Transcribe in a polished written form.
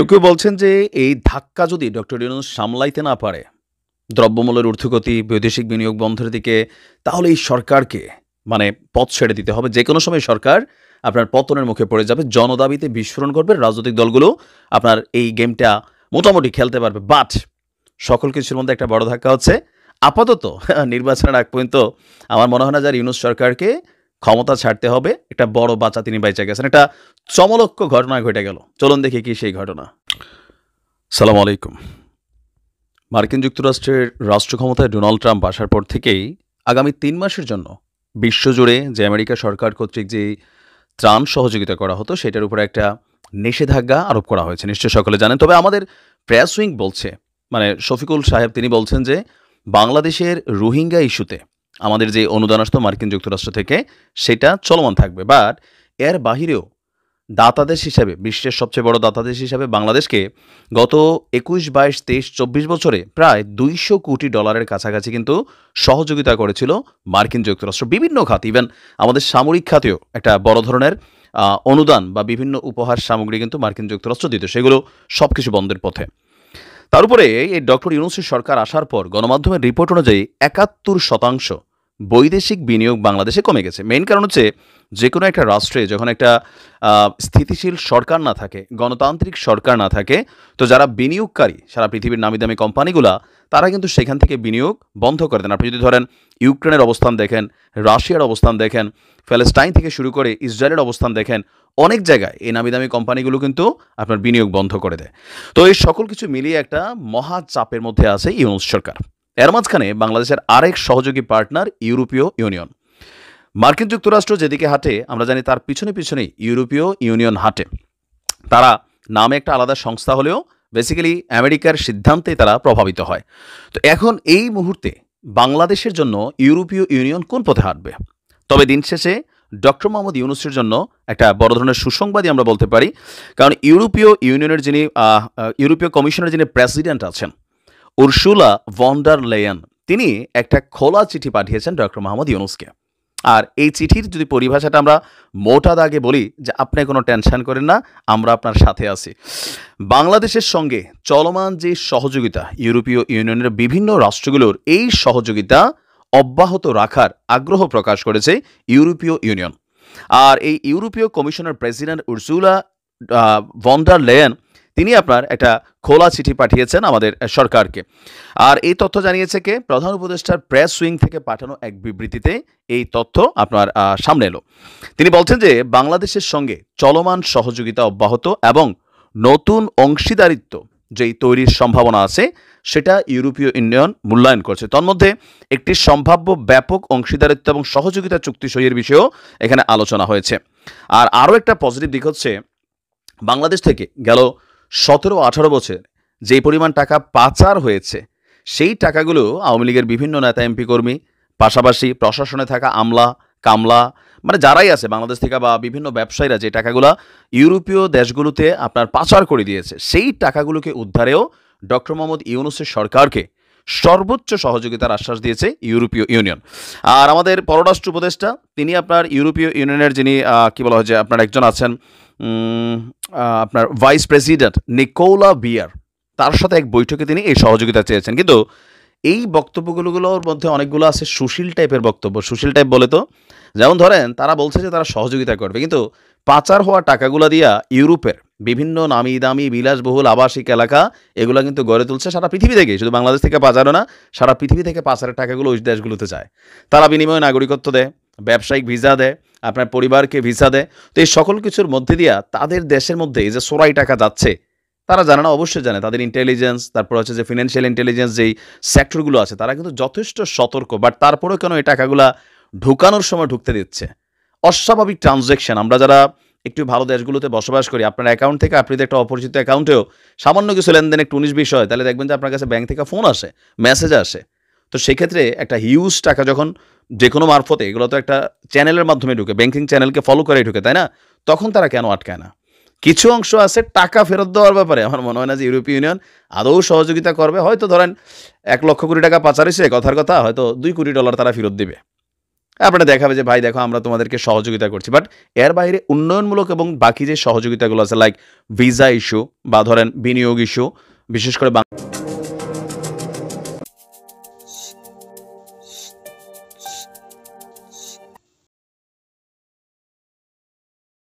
কেউ বলছেন যে এই ধাক্কা যদি ডক্টর ইউনূস সামলাইতে না পারে, দ্রব্যমূল্যের ঊর্ধ্বগতি, বৈদেশিক বিনিয়োগ বন্ধের দিকে, তাহলে এই সরকারকে মানে পথ ছেড়ে দিতে হবে। যেকোনো সময় সরকার আপনার পতনের মুখে পড়ে যাবে। জনদাবিতে বিস্ফোরণ করবে। রাজনৈতিক দলগুলো আপনার এই গেমটা মোটামুটি খেলতে পারবে। বাট সকল কিছুর মধ্যে একটা বড় ধাক্কা হচ্ছে আপাতত নির্বাচনের আগ পর্যন্ত আমার মনে হয় না যে ইউনূস সরকারকে ক্ষমতা ছাড়তে হবে। একটা বড় বাঁচা তিনি বাইচা গেছেন। একটা চমলক্ষ ঘটনা ঘটে গেল। চলুন দেখি কি সেই ঘটনা। সালাম আলাইকুম। মার্কিন যুক্তরাষ্ট্রের রাষ্ট্র ক্ষমতায় ডোনাল্ড ট্রাম্প আসার পর থেকেই আগামী ৩ মাসের জন্য বিশ্বজুড়ে যে আমেরিকা সরকার কর্তৃক যে ত্রাণ সহযোগিতা করা হতো সেটার উপরে একটা নিষেধাজ্ঞা আরোপ করা হয়েছে। নিশ্চয় সকলে জানেন। তবে আমাদের প্রেস উইং বলছে, মানে শফিকুল সাহেব তিনি বলছেন যে বাংলাদেশের রোহিঙ্গা ইস্যুতে আমাদের যে অনুদান আসতো মার্কিন যুক্তরাষ্ট্র থেকে সেটা চলমান থাকবে। বাট এর বাহিরেও দাতাদেশ হিসাবে, বিশ্বের সবচেয়ে বড় দাতাদেশ হিসাবে বাংলাদেশকে গত ২১, ২২, ২৩, ২৪ বছরে প্রায় $২০০ কোটি কাছাকাছি কিন্তু সহযোগিতা করেছিল মার্কিন যুক্তরাষ্ট্র বিভিন্ন খাত। ইভেন আমাদের সামরিক খাতেও একটা বড় ধরনের অনুদান বা বিভিন্ন উপহার সামগ্রী কিন্তু মার্কিন যুক্তরাষ্ট্র দিত। সেগুলো সব কিছু বন্ধের পথে। তার উপরে এই ডক্টর ইউনূসের সরকার আসার পর গণমাধ্যমের রিপোর্ট অনুযায়ী ৭১% বৈদেশিক বিনিয়োগ বাংলাদেশে কমে গেছে। মেইন কারণ হচ্ছে যে কোনো একটা রাষ্ট্রে যখন একটা স্থিতিশীল সরকার না থাকে, গণতান্ত্রিক সরকার না থাকে, তো যারা বিনিয়োগকারী সারা পৃথিবীর নামিদামি কোম্পানিগুলা তারা কিন্তু সেখান থেকে বিনিয়োগ বন্ধ করে দেন। আপনি যদি ধরেন ইউক্রেনের অবস্থান দেখেন, রাশিয়ার অবস্থান দেখেন, প্যালেস্টাইন থেকে শুরু করে ইসরায়েলের অবস্থান দেখেন, অনেক জায়গায় এই নামিদামি কোম্পানিগুলো কিন্তু আপনার বিনিয়োগ বন্ধ করে দেয়। তো এই সকল কিছু মিলিয়ে একটা মহা চাপের মধ্যে আছে ইউনূস সরকার। এর মাঝখানে বাংলাদেশের আরেক সহযোগী পার্টনার ইউরোপীয় ইউনিয়ন। মার্কিন যুক্তরাষ্ট্র যেদিকে হাঁটে আমরা জানি তার পিছনে পিছনেই ইউরোপীয় ইউনিয়ন হাঁটে। তারা নামে একটা আলাদা সংস্থা হলেও বেসিক্যালি আমেরিকার সিদ্ধান্তেই তারা প্রভাবিত হয়। তো এখন এই মুহূর্তে বাংলাদেশের জন্য ইউরোপীয় ইউনিয়ন কোন পথে হাঁটবে? তবে দিন শেষে ডক্টর মোহাম্মদ ইউনূসের জন্য একটা বড় ধরনের সুসংবাদই আমরা বলতে পারি। কারণ ইউরোপীয় ইউনিয়নের যিনি ইউরোপীয় কমিশনের যিনি প্রেসিডেন্ট আছেন উর্সুলা ভন ডার লেয়েন, তিনি একটা খোলা চিঠি পাঠিয়েছেন ডক্টর মোহাম্মদ ইউনূসকে। আর এই চিঠির যদি পরিভাষাটা আমরা মোটা দাগে বলি যে আপনি কোনো টেনশন করেন না, আমরা আপনার সাথে আছি। বাংলাদেশের সঙ্গে চলমান যে সহযোগিতা ইউরোপীয় ইউনিয়নের বিভিন্ন রাষ্ট্রগুলোর এই সহযোগিতা অব্যাহত রাখার আগ্রহ প্রকাশ করেছে ইউরোপীয় ইউনিয়ন। আর এই ইউরোপীয় কমিশনের president Ursula von der Leyen তিনি আপনার একটা খোলা চিঠি পাঠিয়েছেন আমাদের সরকারকে। আর এই তথ্য জানিয়েছে কে? প্রধান উপদেষ্টার প্রেস উইং থেকে পাঠানো এক বিবৃতিতে এই তথ্য আপনার সামনে এলো। তিনি বলছেন যে বাংলাদেশের সঙ্গে চলমান সহযোগিতা অব্যাহত এবং নতুন অংশীদারিত্ব যেই তৈরির সম্ভাবনা আছে সেটা ইউরোপীয় ইউনিয়ন মূল্যায়ন করছে। তন্মধ্যে একটি সম্ভাব্য ব্যাপক অংশীদারিত্ব এবং সহযোগিতা চুক্তি সইয়ের বিষয়েও এখানে আলোচনা হয়েছে। আর আরও একটা পজিটিভ দিক হচ্ছে বাংলাদেশ থেকে গেল ১৭-১৮ বছর যে পরিমাণ টাকা পাচার হয়েছে সেই টাকাগুলো আওয়ামী লীগের বিভিন্ন নেতা এমপি কর্মী, পাশাপাশি প্রশাসনে থাকা আমলা কামলা, মানে যারাই আছে বাংলাদেশ থেকে বা বিভিন্ন ব্যবসায়ীরা যে টাকাগুলো ইউরোপীয় দেশগুলোতে আপনার পাচার করে দিয়েছে সেই টাকাগুলোকে উদ্ধারেও ডক্টর মোহাম্মদ ইউনূসের সরকারকে সর্বোচ্চ সহযোগিতার আশ্বাস দিয়েছে ইউরোপীয় ইউনিয়ন। আর আমাদের পররাষ্ট্র উপদেষ্টা তিনি আপনার ইউরোপীয় ইউনিয়নের যিনি কি বলা হয় যে আপনার একজন আছেন আপনার ভাইস প্রেসিডেন্ট নিকোলা বিয়ার, তার সাথে এক বৈঠকে তিনি এই সহযোগিতা চেয়েছেন। কিন্তু এই বক্তব্যগুলোর মধ্যে অনেকগুলো আছে সুশীল টাইপের বক্তব্য। সুশীল টাইপ বলে তো যেমন ধরেন তারা বলছে যে তারা সহযোগিতা করবে, কিন্তু পাচার হওয়া টাকাগুলো দিয়া ইউরোপের বিভিন্ন নামি দামি বিলাসবহুল আবাসিক এলাকা এগুলো কিন্তু গড়ে তুলছে সারা পৃথিবী থেকে। শুধু বাংলাদেশ থেকে পাচারও না, সারা পৃথিবী থেকে পাচারের টাকাগুলো ওই দেশগুলোতে যায়। তারা বিনিময়ে নাগরিকত্ব দেয়, ব্যবসায়িক ভিসা দেয়, আপনার পরিবারকে ভিসা দেয়। তো এই সকল কিছুর মধ্যে দিয়া তাদের দেশের মধ্যে এই যে চোরাই টাকা যাচ্ছে তারা জানে না, অবশ্যই জানে। তাদের ইন্টেলিজেন্স, তারপর হচ্ছে যে ফিনান্সিয়াল ইন্টেলিজেন্স যেই সেক্টরগুলো আছে তারা কিন্তু যথেষ্ট সতর্ক। বাট তারপরেও কেন এই টাকাগুলা ঢুকানোর সময় ঢুকতে দিচ্ছে? অস্বাভাবিক ট্রানজ্যাকশন। আমরা যারা একটু ভালো দেশগুলোতে বসবাস করি, আপনার অ্যাকাউন্ট থেকে আপনি যদি একটা অপরিচিত অ্যাকাউন্টেও সামান্য কিছু লেনদেন একটু ১৯-২০ হয় তাহলে দেখবেন যে আপনার কাছে ব্যাংক থেকে ফোন আসে, মেসেজ আসে। তো সেক্ষেত্রে একটা হিউজ টাকা যখন যে কোনো মারফতে, এগুলো তো একটা চ্যানেলের মাধ্যমে ঢুকে, ব্যাংকিং চ্যানেলকে ফলো করে ঢুকে, তাই না? তখন তারা কেন আটকায় না? কিছু অংশ আছে টাকা ফেরত দেওয়ার ব্যাপারে আমার মনে হয় না যে ইউরোপীয় ইউনিয়ন আদৌ সহযোগিতা করবে। হয়তো ধরেন ১ লক্ষ কোটি টাকা পাচার হয়েছে, কথার কথা হয়তো $২ কোটি তারা ফেরত দেবে। আপনারা দেখাবে যে ভাই দেখো আমরা তোমাদেরকে সহযোগিতা করছি, বাট এর বাইরে উন্নয়নমূলক এবং বাকি যে সহযোগিতাগুলো আছে লাইক ভিসা ইস্যু বা ধরেন বিনিয়োগ ইস্যু, বিশেষ করে